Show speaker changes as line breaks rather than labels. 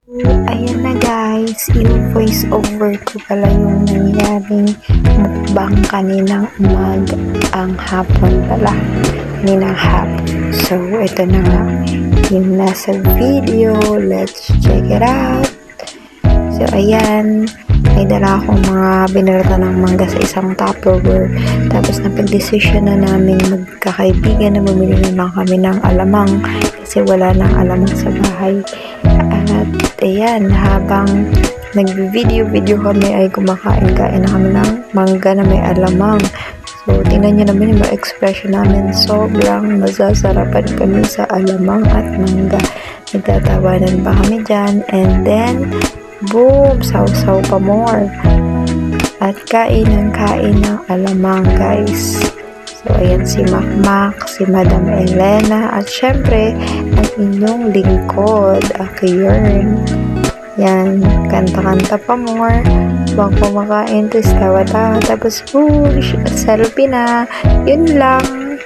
Ayan na guys, i-voice over ko pala yung nangyaring mukbang kaninang ang hapon pala. Kaninang hapon. So, ito na nga yung nasa video. Let's check it out. So, ayan. May dala akong mga binarata ng mangga sa isang Tupperware. Tapos, napag-desisyon na namin magkakaibigan na bumili na lang kami ng alamang kasi wala nang alamang sa bahay. At ayan, habang nag-video kami ay kumakain-kain na kami ng mangga na may alamang. So, tingnan nyo naman yung mga expression namin. Sobrang masasarapan kami sa alamang at mangga. Nagtatawanan pa kami dyan. And then, boom! Saw-saw pa more. At kain ng alamang, guys. So, ayan si Makmak, si Madam Elena, at syempre, ang inyong lingkod, Akiyern. Yan, kanta-kanta pa more. Huwag kumakain, tapos tawa-tawa, tapos push, selfie na. Yun lang.